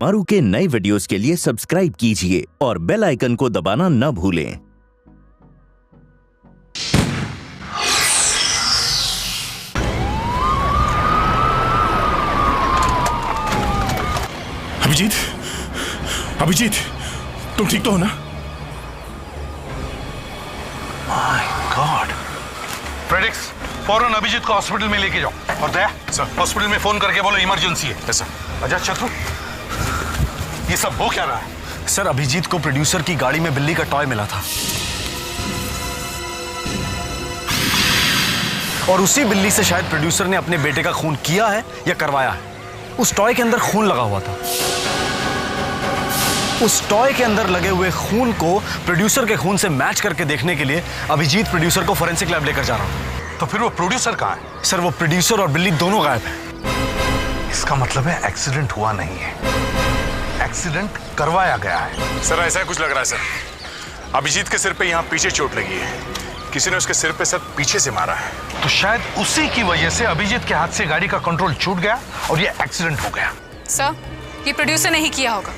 मारू के नए वीडियोस के लिए सब्सक्राइब कीजिए और बेल आइकन को दबाना न भूलें। अभिजीत, अभिजीत, तुम ठीक तो हो ना? My God. फ्रेडिक्स, फौरन अभिजीत को हॉस्पिटल में लेके जाओ। और दया सर, हॉस्पिटल में फोन करके बोलो इमरजेंसी है। सर। अच्छा चतुर, ये सब हो क्या रहा है? सर, अभिजीत को प्रोड्यूसर की गाड़ी में बिल्ली का टॉय मिला था और उसी बिल्ली से शायद प्रोड्यूसर ने अपने बेटे का खून किया है या करवाया है। उस टॉय के अंदर खून लगा हुआ था। उस टॉय के अंदर लगे हुए खून को प्रोड्यूसर के खून से मैच करके देखने के लिए अभिजीत प्रोड्यूसर को फोरेंसिक लैब लेकर जा रहा था। तो फिर वो प्रोड्यूसर कहाँ है? सर, वो प्रोड्यूसर और बिल्ली दोनों गायब हैं। इसका मतलब है एक्सीडेंट हुआ नहीं है, एक्सीडेंट करवाया गया है। सर, ऐसा कुछ लग रहा है सर। अभिजीत के सिर पे यहाँ पीछे चोट लगी है। किसी ने उसके सिर पे सर पीछे से मारा है। तो शायद उसी की वजह से अभिजीत के हाथ से गाड़ी का कंट्रोल छूट गया और ये एक्सीडेंट हो गया। सर, ये प्रोड्यूसर ने ही किया होगा।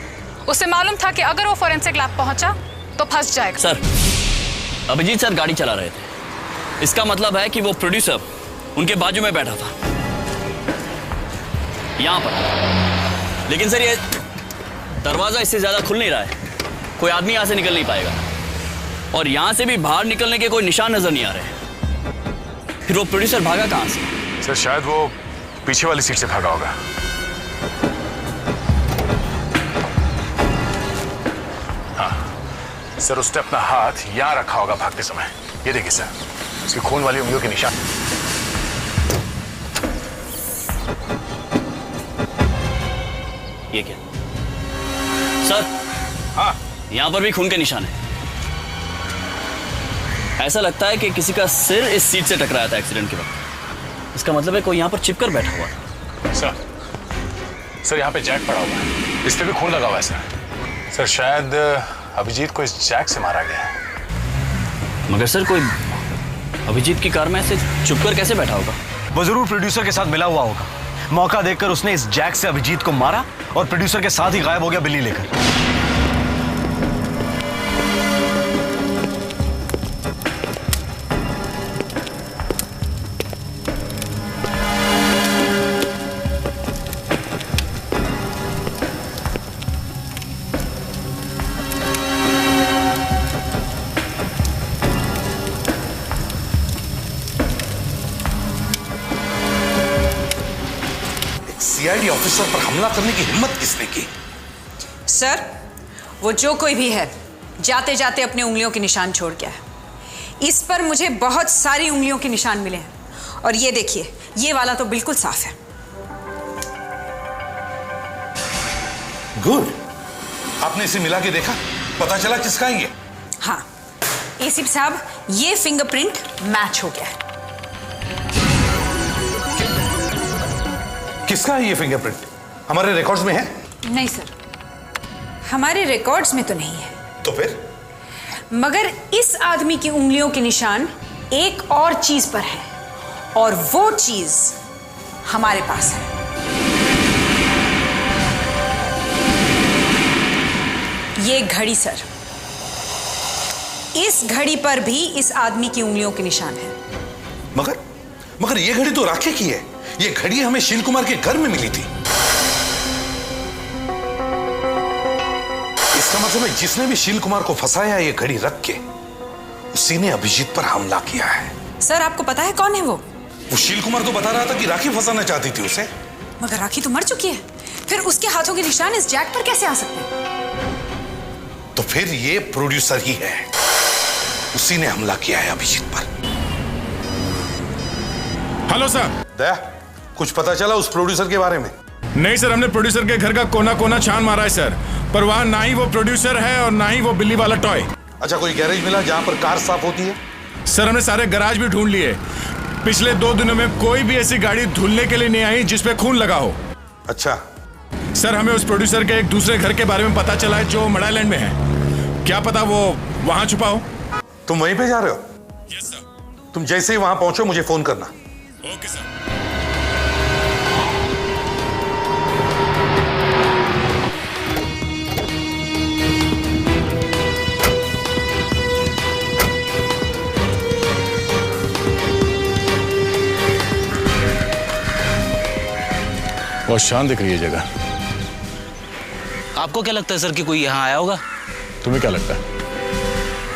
उसे मालूम था कि अगर वो फोरेंसिक लैब पहुंचा तो फंस जाएगा। सर, अभिजीत सर गाड़ी चला रहे थे। इसका मतलब है कि वो प्रोड्यूसर उनके बाजू में बैठा था, यहां पर। लेकिन सर, ये दरवाजा इससे ज्यादा खुल नहीं रहा है। कोई आदमी यहां से निकल नहीं पाएगा और यहां से भी बाहर निकलने के कोई निशान नजर नहीं आ रहे। फिर वो प्रोड्यूसर भागा कहां से? सर, शायद वो पीछे वाली सीट से भागा होगा। हाँ सर, उसने अपना हाथ यहां रखा होगा भागते समय। ये देखिए सर, उसकी खून वाली उंगलियों के निशान। ये क्या सर? हाँ, यहां पर भी खून के निशान है। ऐसा लगता है कि किसी का सिर इस सीट से टकराया था एक्सीडेंट के वक्त। इसका मतलब है कोई यहां पर चिपकर बैठा हुआ था। सर, यहाँ पे जैक पड़ा हुआ है। इस पे भी खून लगा हुआ है सर। सर, शायद अभिजीत को इस जैक से मारा गया है। मगर सर, कोई अभिजीत की कार में ऐसे चुपकर कैसे बैठा होगा? वो जरूर प्रोड्यूसर के साथ मिला हुआ होगा। मौका देखकर उसने इस जैक से अभिजीत को मारा और प्रोड्यूसर के साथ ही गायब हो गया बिल्ली लेकर। सीआईडी ऑफिसर पर हमला करने की हिम्मत किसने की? सर, वो जो कोई भी है, जाते जाते अपनी उंगलियों के निशान छोड़ गया है। इस पर मुझे बहुत सारी उंगलियों के निशान मिले हैं और ये देखिए, ये वाला तो बिल्कुल साफ है। गुड। आपने इसे मिला के देखा? पता चला किसका है ये? हाँ, एसीपी साहब, ये फिंगरप्रिंट मैच हो गया है। किसका है ये फिंगरप्रिंट? हमारे रिकॉर्ड्स में है? नहीं सर, हमारे रिकॉर्ड्स में तो नहीं है। तो फिर? मगर इस आदमी की उंगलियों के निशान एक और चीज पर है और वो चीज हमारे पास है। ये घड़ी सर, इस घड़ी पर भी इस आदमी की उंगलियों के निशान है। मगर ये घड़ी तो राखे की है। ये घड़ी हमें शील कुमार के घर में मिली थी। इसका मतलब है जिसने भी शील कुमार को फंसाया ये घड़ी रख के, उसी ने अभिजीत पर हमला किया है। सर, आपको पता है कौन है वो? वो शील कुमार तो बता रहा था कि राखी फंसाना चाहती थी उसे। मगर राखी तो मर चुकी है, फिर उसके हाथों के निशान इस जैक पर कैसे आ सकते हैं? तो फिर ये प्रोड्यूसर ही है, उसी ने हमला किया है अभिजीत पर। Hello sir. दया, कुछ पता चला उस प्रोड्यूसर के बारे में? नहीं सर, हमने प्रोड्यूसर के घर का कोना कोना छान मारा है सर, पर वहां ना ही वो प्रोड्यूसर है और ना ही वो बिल्ली वाला टॉय। अच्छा, कोई गैरेज मिला जहां पर कार साफ होती है? सर, हमने सारे गैराज भी ढूंढ लिए। पिछले 2 दिनों में कोई भी ऐसी गाड़ी धुलने के लिए नहीं आई जिसपे खून लगा हो। अच्छा सर, हमें उस प्रोड्यूसर के एक दूसरे घर के बारे में पता चला है जो मडालैंड में है। क्या पता वो वहां छुपा हो। तुम वहीं पे जा रहे हो? Yes sir. तुम जैसे ही वहां पहुंचो मुझे फोन करना। Okay sir. बहुत शांत दिख रही है जगह। आपको क्या लगता है सर कि कोई यहाँ आया होगा? तुम्हें क्या लगता है?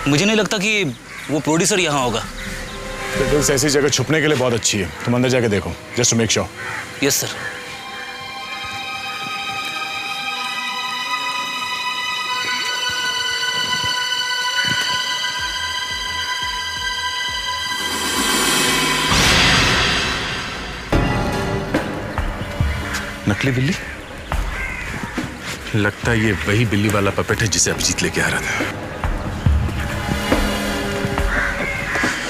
मुझे नहीं लगता कि वो प्रोड्यूसर यहाँ होगा। फ्रेडरिक्स, ऐसी जगह छुपने के लिए बहुत अच्छी है। तुम अंदर जाके देखो, just to make sure. Yes sir. नकली बिल्ली? लगता है ये वही बिल्ली वाला पपेट है जिसे अभिजीत लेके आ रहा था।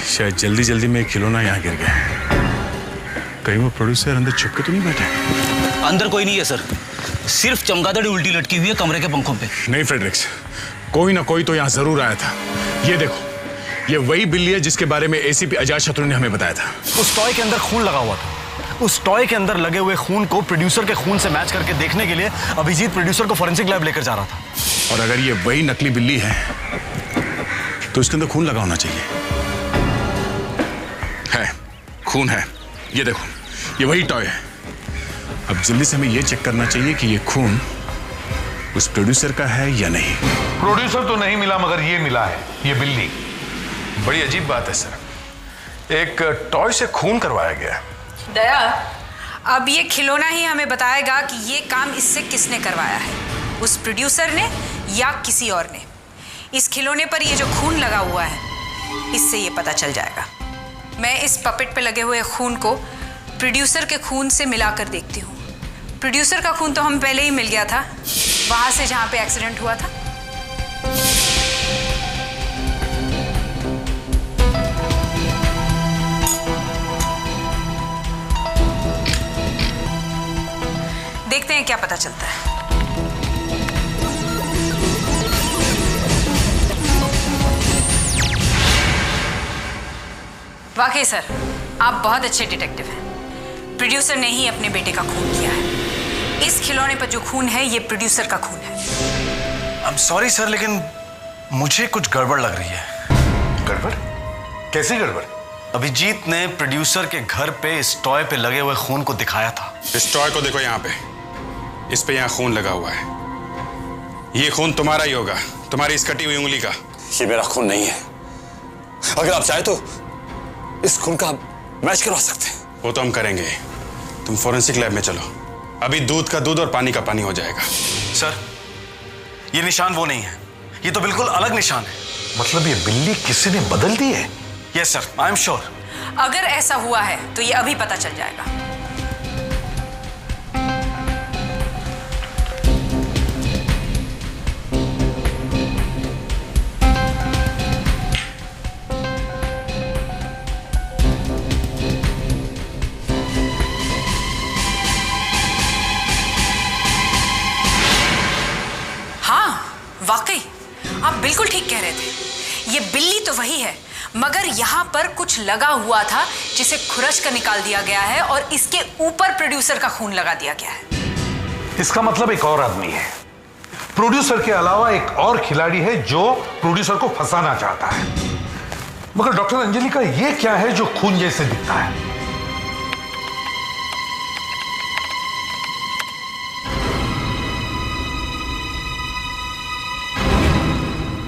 शायद जल्दी जल्दी में एक खिलौना यहाँ गिर गया। कहीं वो प्रोड्यूसर अंदर छुप के तो नहीं बैठे? अंदर कोई नहीं है सर, सिर्फ चमगादड़ उल्टी लटकी हुई है कमरे के पंखों पे। नहीं फ्रेडरिक्स, कोई ना कोई तो यहाँ जरूर आया था। ये देखो, ये वही बिल्ली है जिसके बारे में एसीपी अजातशत्रु ने हमें बताया था। उस टॉय के अंदर खून लगा हुआ था। उस टॉय के अंदर लगे हुए खून को प्रोड्यूसर के खून से मैच करके देखने के लिए अभिजीत प्रोड्यूसर को फॉरेंसिक लैब लेकर जा रहा था। और अगर ये वही नकली बिल्ली है तो इसके अंदर खून लगा होना चाहिए। है, खून है। ये देखो, ये वही टॉय है। अब जल्दी से हमें ये चेक करना चाहिए कि ये खून उस प्रोड्यूसर का है या नहीं। प्रोड्यूसर तो नहीं मिला, मगर ये मिला है, ये बिल्ली। बड़ी अजीब बात है सर, एक टॉय से खून करवाया गया। दया, अब ये खिलौना ही हमें बताएगा कि ये काम इससे किसने करवाया है, उस प्रोड्यूसर ने या किसी और ने। इस खिलौने पर ये जो खून लगा हुआ है, इससे ये पता चल जाएगा। मैं इस पपेट पे लगे हुए खून को प्रोड्यूसर के खून से मिलाकर देखती हूँ। प्रोड्यूसर का खून तो हमें पहले ही मिल गया था, वहां से जहां पे एक्सीडेंट हुआ था। देखते हैं क्या पता चलता है। वाकई सर, आप बहुत अच्छे डिटेक्टिव हैं। प्रोड्यूसर ने ही अपने बेटे का खून किया है। इस खिलौने पर जो खून है, ये प्रोड्यूसर का खून है। आई एम सॉरी सर, लेकिन मुझे कुछ गड़बड़ लग रही है। गड़बड़? कैसी गड़बड़? अभिजीत ने प्रोड्यूसर के घर पे इस टॉय पे लगे हुए खून को दिखाया था। इस टॉय को देखो, यहाँ पे, इस पे यहाँ खून लगा हुआ है। ये खून तुम्हारा ही होगा, तुम्हारी इस कटी हुई उंगली का। ये मेरा खून नहीं है। अगर आप चाहे तो इस खून का मैच करवा सकते हैं। वो तो हम करेंगे। तुम फोरेंसिक लैब में चलो, अभी दूध का दूध और पानी का पानी हो जाएगा। सर, ये निशान वो नहीं है, ये तो बिल्कुल अलग निशान है। मतलब ये बिल्ली किसी ने बदल दी है? Yes sir, I am sure. अगर ऐसा हुआ है तो ये अभी पता चल जाएगा। वाकई आप बिल्कुल ठीक कह रहे थे। ये बिल्ली तो वही है, मगर यहाँ पर कुछ लगा हुआ था जिसे खुरच कर निकाल दिया गया है और इसके ऊपर प्रोड्यूसर का खून लगा दिया गया है। इसका मतलब एक और आदमी है। प्रोड्यूसर के अलावा एक और खिलाड़ी है जो प्रोड्यूसर को फंसाना चाहता है। मगर डॉक्टर अंजलि का ये क्या है जो खून जैसे दिखता है?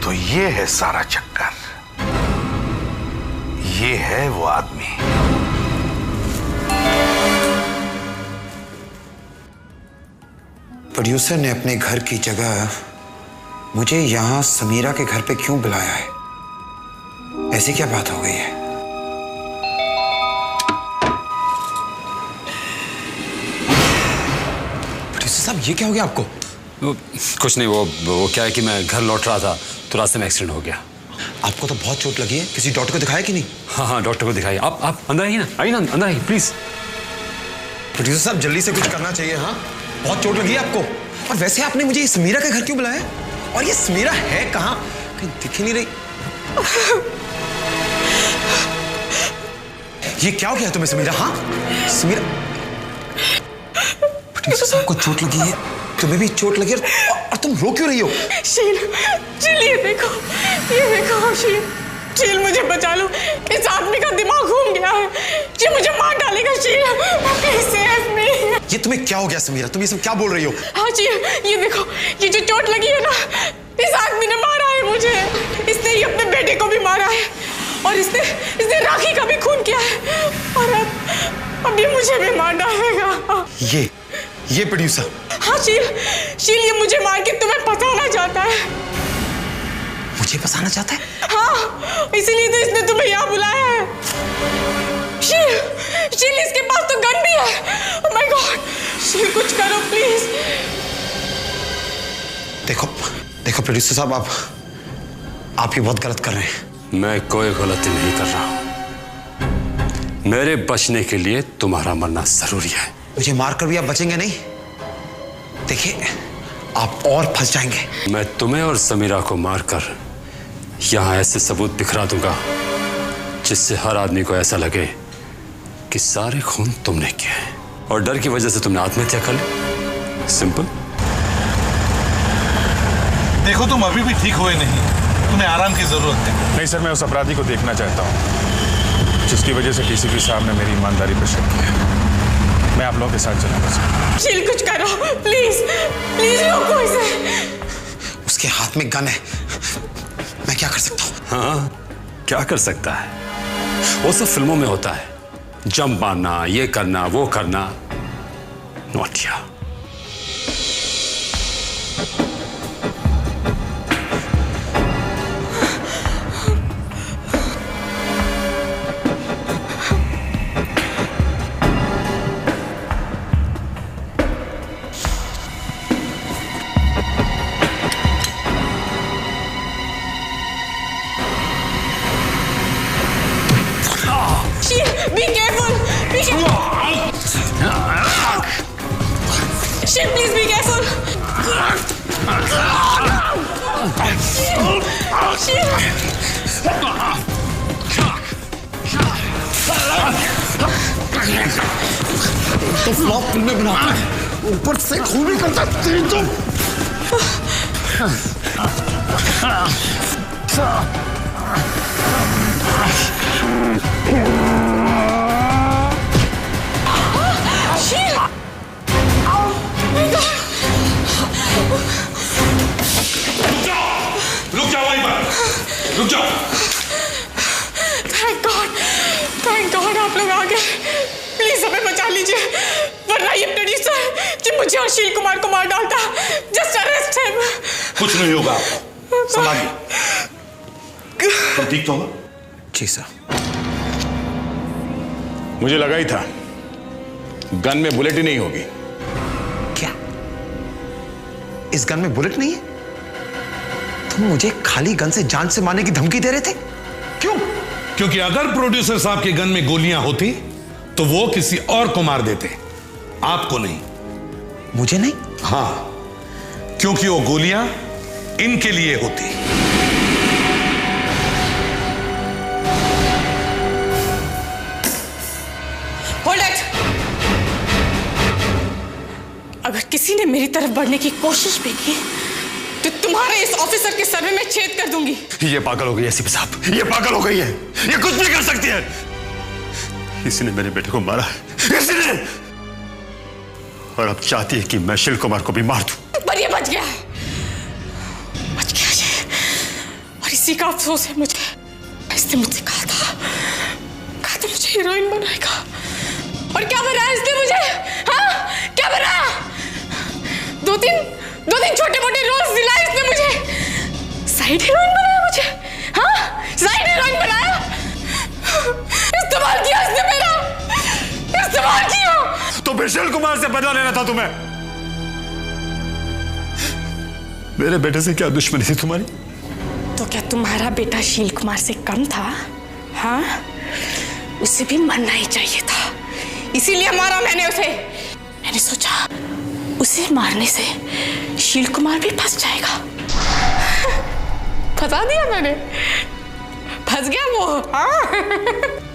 तो ये है सारा चक्कर। ये है वो आदमी। प्रोड्यूसर ने अपने घर की जगह मुझे यहां समीरा के घर पे क्यों बुलाया है? ऐसी क्या बात हो गई है? प्रोड्यूसर साहब, ये क्या हो गया आपको? कुछ नहीं, वो क्या है कि मैं घर लौट रहा था तो रास्ते में एक्सीडेंट हो गया। आपको तो बहुत चोट लगी है, किसी डॉक्टर को दिखाया कि नहीं? हाँ, डॉक्टर को दिखाइए। आप अंदर आइए ना, अंदर आइए प्लीज। प्रोड्यूसर साहब, जल्दी से कुछ करना चाहिए। हाँ, बहुत चोट लगी है आपको। और वैसे आपने मुझे ये समीरा के घर क्यों बुलाया? और ये समीरा है कहाँ? कहीं दिख ही नहीं रही। ये क्या हो गया तुम्हें समीरा? हाँ समीरा, प्रोड्यूसर साहब को चोट लगी है, तुम्हें भी चोट लगी और तुम रो क्यों रही हो? शील, ये देखो शील, मुझे बचा लो। इस आदमी का दिमाग घूम गया है, ये मुझे मार डालेगा। शील, प्लीज सेव मी। ये तुम्हें क्या हो गया समीरा? तुम ये सब क्या बोल रही हो? हाँ जी, ये देखो, ये जो चोट लगी है ना, इस आदमी ने मारा है मुझे। इसने ही अपने बेटे को भी मारा है और इसने राखी का भी खून किया है और अब ये मुझे भी मार डालेगा। ये प्रोड्यूसर? हाँ शील ये मुझे मार के तुम्हें फंसाना चाहता है। मुझे फंसाना चाहता है? हाँ, इसीलिए तो इसने तुम्हें यहाँ बुलाया है। शील इसके पास तो गन भी है। ओह माय गॉड, शील कुछ करो प्लीज। देखो प्रोड्यूसर साहब, आप ये बहुत गलत कर रहे हैं। मैं कोई गलती नहीं कर रहा हूं। मेरे बचने के लिए तुम्हारा मरना जरूरी है। मुझे मारकर भी आप बचेंगे नहीं। देखिए, आप और फंस जाएंगे। मैं तुम्हें और समीरा को मारकर यहां ऐसे सबूत बिखरा दूंगा जिससे हर आदमी को ऐसा लगे कि सारे खून तुमने किए हैं और डर की वजह से तुमने आत्महत्या कर ली। सिंपल। देखो, तुम अभी भी ठीक हुए नहीं, तुम्हें आराम की जरूरत है। नहीं सर, मैं उस अपराधी को देखना चाहता हूँ जिसकी वजह से डीसीपी साहब ने मेरी ईमानदारी पर शक किया। मैं आप लोगों के साथ चलूंगा सर। शील कुछ करो प्लीज, प्लीज रोको इसे। उसके हाथ में गन है, मैं क्या कर सकता हूँ? हाँ, क्या कर सकता है? वो सब फिल्मों में होता है, जंप मारना, ये करना, वो करना। नोटिया। Be careful! Be careful! Shit, please be careful! तो फ्लॉप फिल्में बनाता है, ऊपर से खून ही करता तेरी तो। रुक जाओ वहीं पर, रुक जाओ। थैंक गॉड आप लोग आ गए। प्लीज हमें बचा लीजिए, वरना ये प्रोड्यूसर कि मुझे और शील कुमार को मार डालता। Just arrest him. कुछ नहीं होगा, संभालिए। तो ठीक तो होगा? जी सर। मुझे लगा ही था गन में बुलेट ही नहीं होगी। क्या इस गन में बुलेट नहीं है? तुम मुझे खाली गन से जान से मारने की धमकी दे रहे थे? क्यों? क्योंकि अगर प्रोड्यूसर साहब के गन में गोलियां होती तो वो किसी और को मार देते, आपको नहीं। मुझे नहीं? हाँ, क्योंकि वो गोलियां इनके लिए होती। Hold it. अगर किसी ने मेरी तरफ बढ़ने की कोशिश भी की तो तुम्हारे इस ऑफिसर के सर में छेद कर दूंगी। ये पागल हो गई है एसीपी साहब, ये पागल हो गई है। ये कुछ भी कर सकती है। इसी ने मेरे बेटे को मारा है, इसी ने। और अब चाहती है कि मैं शील कुमार को भी मार दूं। पर ये बच गया ये। और इसी का अफसोस है मुझे। इसने मुझसे कहा था मुझे हीरोइन बनाएगा। और क्या बनाया इसने मुझे? हाँ, क्या बनाया? दो तीन छोटे मोटे रोल्स दिलाए इसने मुझे। साइड हीरोइन बनाया मुझे। हाँ, साइड हीरोइन बनाया। इस्तेमाल किया इसने मेरा, इस्तेमाल किया। तो फिर शील कुमार से बदला लेना था तुम्हें। मेरे बेटे से क्या दुश्मनी थी तुम्हारी? तो क्या तुम्हारा बेटा शील कुमार से कम था? हाँ, उसे भी मरना ही चाहिए था, इसीलिए मारा मैंने उसे। मैंने सोचा उसे मारने से शील कुमार भी फंस जाएगा। फंसा दिया मैंने, फंस गया वो। हाँ?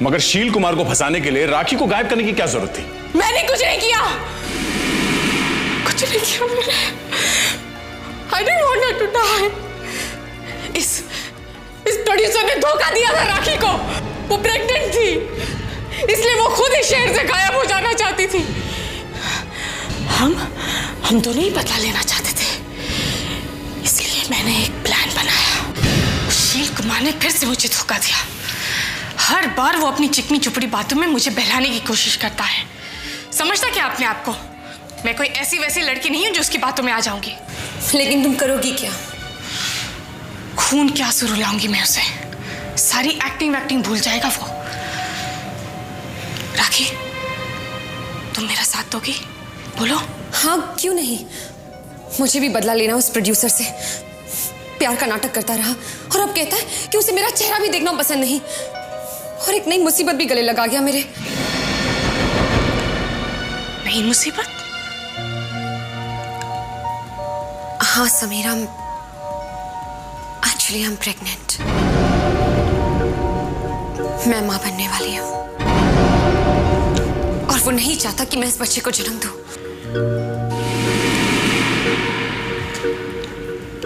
मगर शील कुमार को फंसाने के लिए राखी को गायब करने की क्या जरूरत थी? मैंने कुछ नहीं किया, कुछ नहीं किया मैंने। I didn't want her to die. इस प्रोड्यूसर ने धोखा दिया था राखी को। वो प्रेग्नेंट थी, इसलिए वो खुद ही शहर से गायब हो जाना चाहती थी। हम दोनों ही बदला लेना चाहते थे, इसलिए मैंने एक प्लान बनाया। सुशील कुमार ने फिर से मुझे धोखा दिया। हर बार वो अपनी चिकनी चुपड़ी बातों में मुझे बहलाने की कोशिश करता है। समझता क्या अपने आप को? मैं कोई ऐसी वैसी लड़की नहीं हूं जो उसकी बातों में आ जाऊंगी। लेकिन तुम करोगी क्या? खून के आंसू रुलाऊंगी मैं उसे। सारी एक्टिंग भूल जाएगा वो। राखी, तुम मेरा साथ दोगी? बोलो। हाँ, क्यों नहीं। मुझे भी बदला लेना उस प्रोड्यूसर से। प्यार का नाटक करता रहा और अब कहता है कि उसे मेरा चेहरा भी देखना पसंद नहीं, और एक नई मुसीबत भी गले लगा गया मेरे। नई मुसीबत? हाँ Samira, actually I am pregnant. मैं मां बनने वाली हूं और वो नहीं चाहता कि मैं इस बच्चे को जन्म दूं।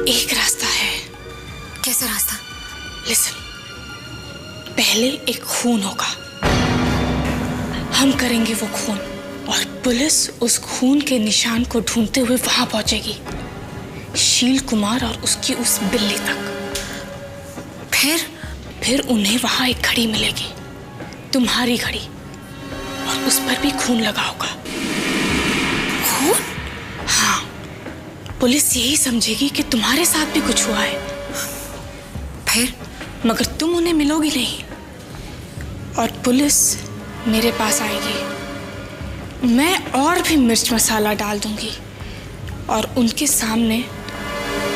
एक रास्ता है। कैसा रास्ता? लिसन, पहले एक खून होगा, हम करेंगे वो खून, और पुलिस उस खून के निशान को ढूंढते हुए वहां पहुंचेगी, शील कुमार और उसकी उस बिल्ली तक। फिर उन्हें वहां एक घड़ी मिलेगी, तुम्हारी घड़ी, और उस पर भी खून लगा होगा। खून? हाँ, पुलिस यही समझेगी कि तुम्हारे साथ भी कुछ हुआ है। मगर तुम उन्हें मिलोगी नहीं, और पुलिस मेरे पास आएगी। मैं और भी मिर्च मसाला डाल दूंगी और उनके सामने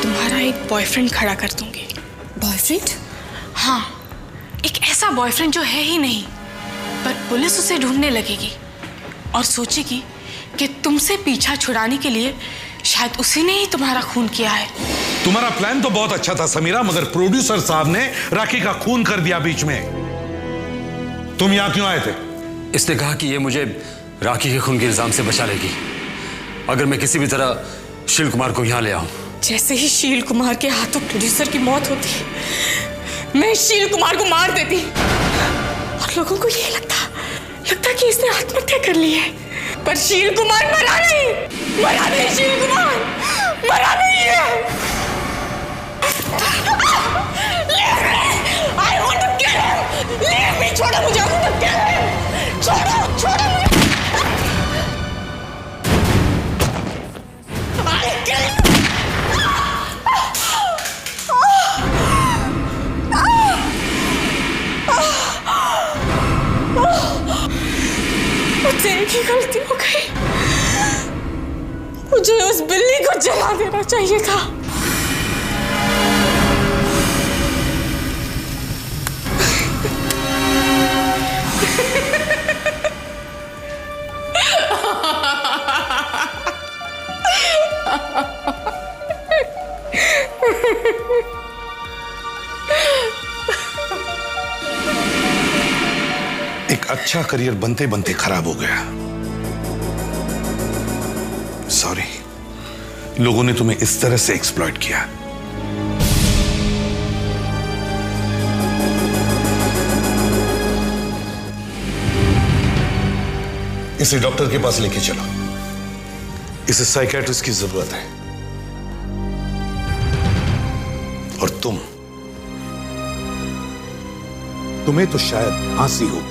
तुम्हारा एक बॉयफ्रेंड खड़ा कर दूंगी। बॉयफ्रेंड? हाँ, एक ऐसा बॉयफ्रेंड जो है ही नहीं, पर पुलिस उसे ढूंढने लगेगी और सोचेगी कि तुमसे पीछा छुड़ाने के लिए शायद उसी ने ही तुम्हारा खून किया है। तुम्हारा प्लान तो बहुत अच्छा था समीरा, मगर प्रोड्यूसर साहब ने राखी का खून कर दिया बीच में। तुम यहां क्यों आए थे? इसने कहा कि ये मुझे राखी के खून के इल्जाम से बचा लेगी अगर मैं किसी भी तरह शील कुमार को यहां ले आऊं। जैसे ही शील कुमार के हाथों प्रोड्यूसर की मौत होती, मैं शील कुमार को मार देती, और लोगों को ये लगता कि इसने आत्महत्या कर ली है। पर शील कुमार मरा नहीं, शील कुमार मरा नहीं है। I want to kill him. Leave me, छोड़ो मुझे, I want to kill him. छोड़ो मुझे। I kill you. मुझसे एक ही गलती हो गई, मुझे उस बिल्ली को जला देना चाहिए था। एक अच्छा करियर बनते बनते खराब हो गया। सॉरी, लोगों ने तुम्हें इस तरह से एक्सप्लॉइट किया। इसे डॉक्टर के पास लेके चलो, इसे साइकियाट्रिस्ट की जरूरत है। और तुम्हें तो शायद फांसी हो,